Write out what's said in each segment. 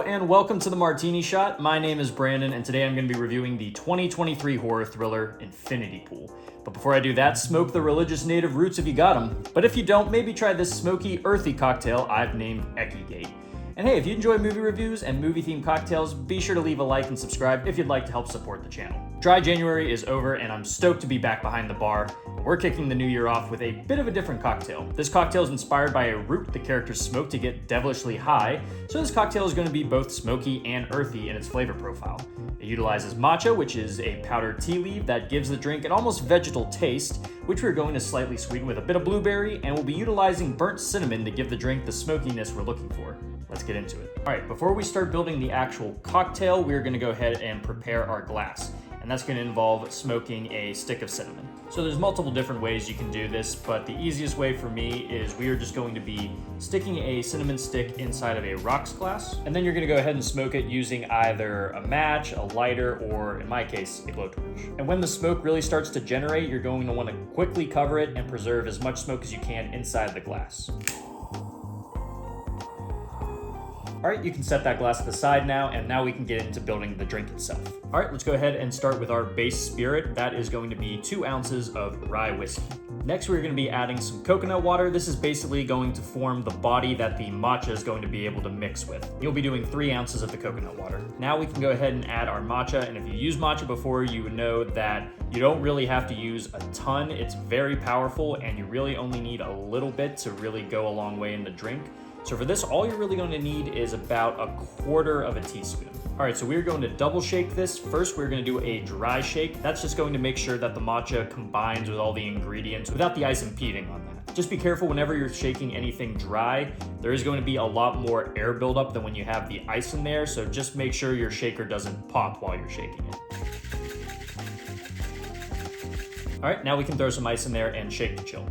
and welcome to the Martini Shot. My name is Brandon and today I'm going to be reviewing the 2023 horror thriller Infinity Pool. But before I do that, smoke the religious native roots if you got them. But if you don't, maybe try this smoky, earthy cocktail I've named Ekki Gate. And hey, if you enjoy movie reviews and movie-themed cocktails, be sure to leave a like and subscribe if you'd like to help support the channel. Dry January is over and I'm stoked to be back behind the bar. We're kicking the new year off with a bit of a different cocktail. This cocktail is inspired by a root the characters smoke to get devilishly high, so this cocktail is going to be both smoky and earthy in its flavor profile. It utilizes matcha, which is a powdered tea leaf that gives the drink an almost vegetal taste, which we're going to slightly sweeten with a bit of blueberry, and we'll be utilizing burnt cinnamon to give the drink the smokiness we're looking for. Let's get into it. All right, before we start building the actual cocktail, we're going to go ahead and prepare our glass. And that's going to involve smoking a stick of cinnamon. So there's multiple different ways you can do this, but the easiest way for me is we are just going to be sticking a cinnamon stick inside of a rocks glass, and then you're going to go ahead and smoke it using either a match, a lighter, or in my case, a blowtorch. And when the smoke really starts to generate, you're going to want to quickly cover it and preserve as much smoke as you can inside the glass. All right, you can set that glass to the side now, and now we can get into building the drink itself. All right, let's go ahead and start with our base spirit. That is going to be 2 ounces of rye whiskey. Next, we're going to be adding some coconut water. This is basically going to form the body that the matcha is going to be able to mix with. You'll be doing 3 ounces of the coconut water. Now we can go ahead and add our matcha, and if you used matcha before, you would know that you don't really have to use a ton. It's very powerful, and you really only need a little bit to really go a long way in the drink. So for this, all you're really going to need is about 1/4 of a teaspoon. All right, so we're going to double shake this. First, we're going to do a dry shake. That's just going to make sure that the matcha combines with all the ingredients without the ice impeding on that. Just be careful whenever you're shaking anything dry. There is going to be a lot more air buildup than when you have the ice in there, so just make sure your shaker doesn't pop while you're shaking it. All right, now we can throw some ice in there and shake to chill.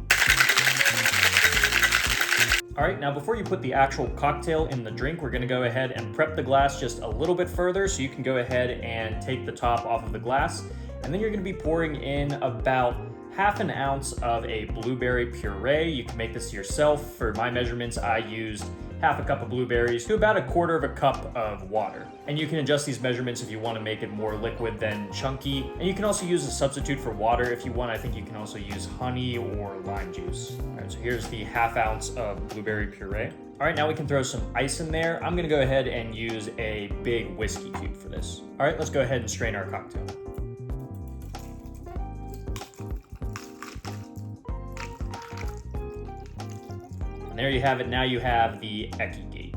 All right, now before you put the actual cocktail in the drink, we're gonna go ahead and prep the glass just a little bit further so you can go ahead and take the top off of the glass. And then you're gonna be pouring in about 1/2 ounce of a blueberry puree. You can make this yourself. For my measurements, I used 1/2 cup of blueberries to about 1/4 cup of water. And you can adjust these measurements if you want to make it more liquid than chunky. And you can also use a substitute for water if you want. I think you can also use honey or lime juice. All right, so here's the 1/2 ounce of blueberry puree. All right, now we can throw some ice in there. I'm gonna go ahead and use a big whiskey cube for this. All right, let's go ahead and strain our cocktail. And there you have it. Now you have the Ekki Gate.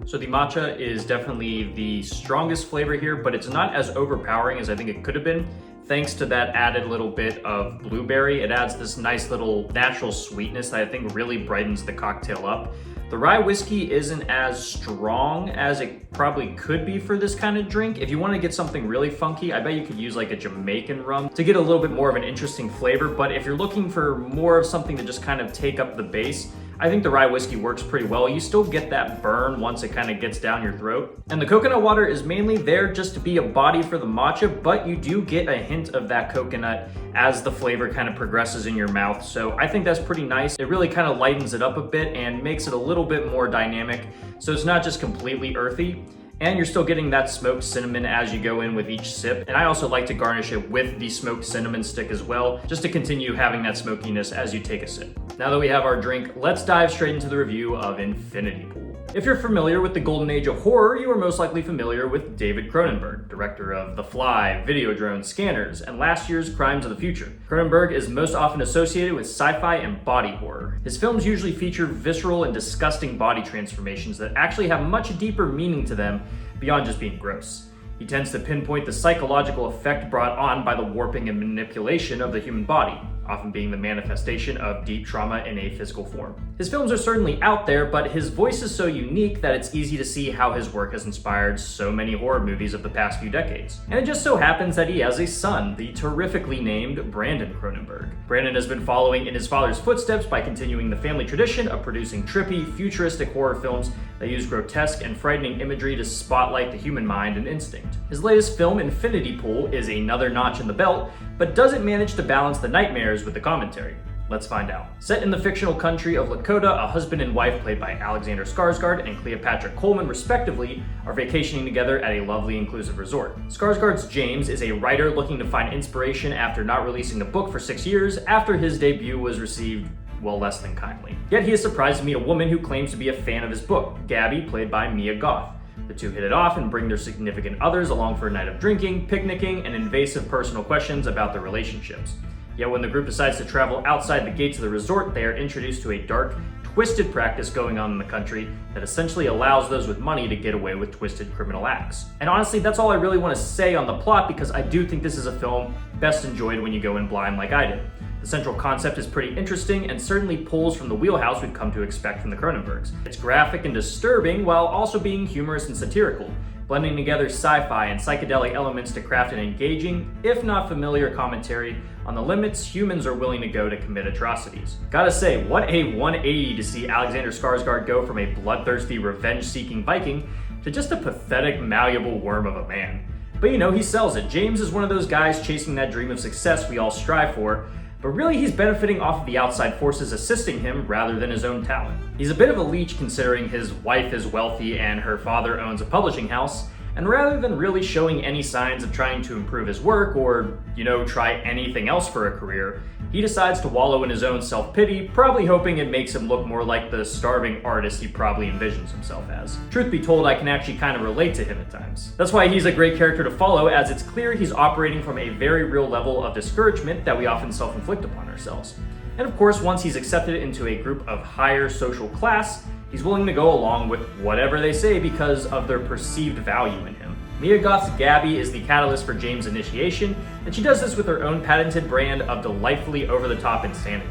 So the matcha is definitely the strongest flavor here, but it's not as overpowering as I think it could have been. Thanks to that added little bit of blueberry, it adds this nice little natural sweetness that I think really brightens the cocktail up. The rye whiskey isn't as strong as it probably could be for this kind of drink. If you want to get something really funky, I bet you could use like a Jamaican rum to get a little bit more of an interesting flavor. But if you're looking for more of something to just kind of take up the base, I think the rye whiskey works pretty well. You still get that burn once it kind of gets down your throat. And the coconut water is mainly there just to be a body for the matcha, but you do get a hint of that coconut as the flavor kind of progresses in your mouth. So I think that's pretty nice. It really kind of lightens it up a bit and makes it a little bit more dynamic. So it's not just completely earthy. And you're still getting that smoked cinnamon as you go in with each sip. And I also like to garnish it with the smoked cinnamon stick as well, just to continue having that smokiness as you take a sip. Now that we have our drink, let's dive straight into the review of Infinity Pool. If you're familiar with the golden age of horror, you are most likely familiar with David Cronenberg, director of The Fly, Videodrome, Scanners, and last year's Crimes of the Future. Cronenberg is most often associated with sci-fi and body horror. His films usually feature visceral and disgusting body transformations that actually have much deeper meaning to them beyond just being gross. He tends to pinpoint the psychological effect brought on by the warping and manipulation of the human body, often being the manifestation of deep trauma in a physical form. His films are certainly out there, but his voice is so unique that it's easy to see how his work has inspired so many horror movies of the past few decades. And it just so happens that he has a son, the terrifically named Brandon Cronenberg. Brandon has been following in his father's footsteps by continuing the family tradition of producing trippy, futuristic horror films that use grotesque and frightening imagery to spotlight the human mind and instinct. His latest film, Infinity Pool, is another notch in the belt, but doesn't manage to balance the nightmares with the commentary. Let's find out. Set in the fictional country of Lakota, a husband and wife played by Alexander Skarsgård and Cleopatra Coleman respectively are vacationing together at a lovely inclusive resort. Skarsgård's James is a writer looking to find inspiration after not releasing a book for 6 years after his debut was received, well, less than kindly. Yet he is surprised to meet a woman who claims to be a fan of his book, Gabby, played by Mia Goth. The two hit it off and bring their significant others along for a night of drinking, picnicking, and invasive personal questions about their relationships. Yet when the group decides to travel outside the gates of the resort, they are introduced to a dark, twisted practice going on in the country that essentially allows those with money to get away with twisted criminal acts. And honestly, that's all I really want to say on the plot because I do think this is a film best enjoyed when you go in blind like I did. The central concept is pretty interesting and certainly pulls from the wheelhouse we've come to expect from the Cronenbergs. It's graphic and disturbing while also being humorous and satirical, blending together sci-fi and psychedelic elements to craft an engaging, if not familiar, commentary on the limits humans are willing to go to commit atrocities. Gotta say, what a 180 to see Alexander Skarsgård go from a bloodthirsty, revenge-seeking Viking to just a pathetic, malleable worm of a man. But you know, he sells it. James is one of those guys chasing that dream of success we all strive for, but really he's benefiting off of the outside forces assisting him rather than his own talent. He's a bit of a leech considering his wife is wealthy and her father owns a publishing house, and rather than really showing any signs of trying to improve his work or, try anything else for a career, he decides to wallow in his own self-pity, probably hoping it makes him look more like the starving artist he probably envisions himself as. Truth be told, I can actually kind of relate to him at times. That's why he's a great character to follow, as it's clear he's operating from a very real level of discouragement that we often self-inflict upon ourselves. And of course, once he's accepted into a group of higher social class, he's willing to go along with whatever they say because of their perceived value in him. Mia Goth's Gabby is the catalyst for James' initiation, and she does this with her own patented brand of delightfully over-the-top insanity.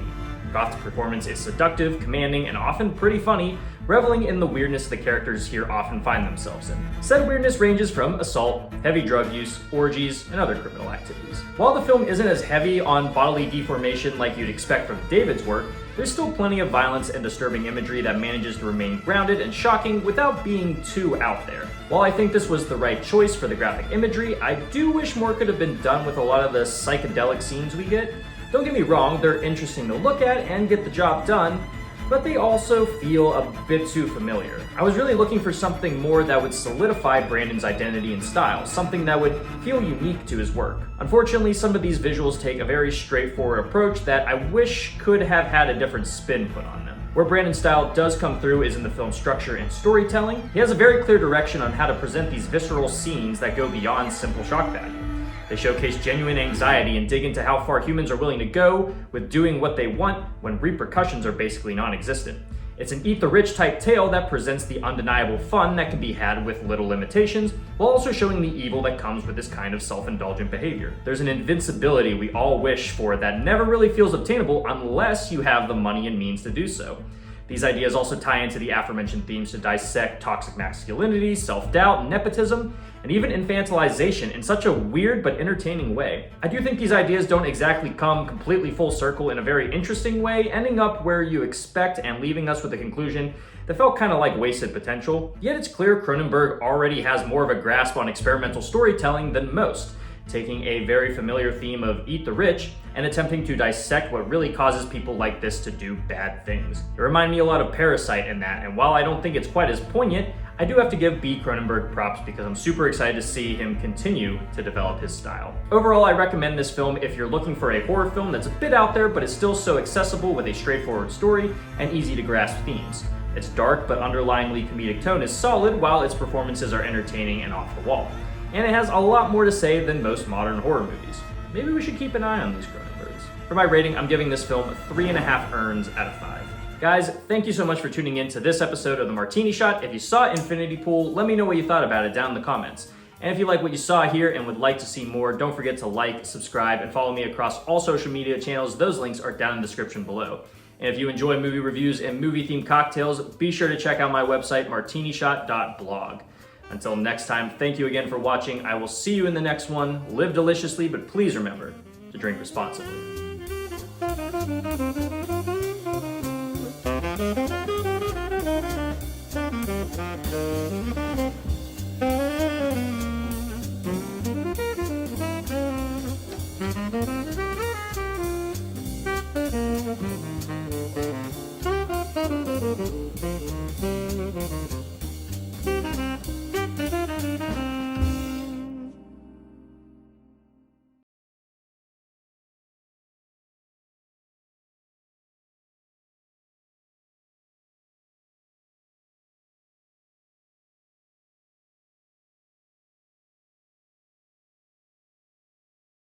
Goth's performance is seductive, commanding, and often pretty funny, reveling in the weirdness the characters here often find themselves in. Said weirdness ranges from assault, heavy drug use, orgies, and other criminal activities. While the film isn't as heavy on bodily deformation like you'd expect from David's work, there's still plenty of violence and disturbing imagery that manages to remain grounded and shocking without being too out there. While I think this was the right choice for the graphic imagery, I do wish more could have been done with a lot of the psychedelic scenes we get. Don't get me wrong, they're interesting to look at and get the job done, but they also feel a bit too familiar. I was really looking for something more that would solidify Brandon's identity and style, something that would feel unique to his work. Unfortunately, some of these visuals take a very straightforward approach that I wish could have had a different spin put on them. Where Brandon's style does come through is in the film's structure and storytelling. He has a very clear direction on how to present these visceral scenes that go beyond simple shock value. They showcase genuine anxiety and dig into how far humans are willing to go with doing what they want when repercussions are basically non-existent. It's an eat the rich type tale that presents the undeniable fun that can be had with little limitations, while also showing the evil that comes with this kind of self-indulgent behavior. There's an invincibility we all wish for that never really feels obtainable unless you have the money and means to do so. These ideas also tie into the aforementioned themes to dissect toxic masculinity, self-doubt, nepotism, and even infantilization in such a weird but entertaining way. I do think these ideas don't exactly come completely full circle in a very interesting way, ending up where you expect and leaving us with a conclusion that felt kind of like wasted potential. Yet it's clear Cronenberg already has more of a grasp on experimental storytelling than most, taking a very familiar theme of eat the rich and attempting to dissect what really causes people like this to do bad things. It reminded me a lot of Parasite in that, and while I don't think it's quite as poignant, I do have to give B. Cronenberg props because I'm super excited to see him continue to develop his style. Overall, I recommend this film if you're looking for a horror film that's a bit out there but is still so accessible with a straightforward story and easy to grasp themes. Its dark but underlyingly comedic tone is solid while its performances are entertaining and off the wall. And it has a lot more to say than most modern horror movies. Maybe we should keep an eye on these Cronenbergs. For my rating, I'm giving this film 3.5 urns out of 5. Guys, thank you so much for tuning in to this episode of the Martini Shot. If you saw Infinity Pool, let me know what you thought about it down in the comments. And if you like what you saw here and would like to see more, don't forget to like, subscribe, and follow me across all social media channels. Those links are down in the description below. And if you enjoy movie reviews and movie-themed cocktails, be sure to check out my website, martinishot.blog. Until next time, thank you again for watching. I will see you in the next one. Live deliciously, but please remember to drink responsibly.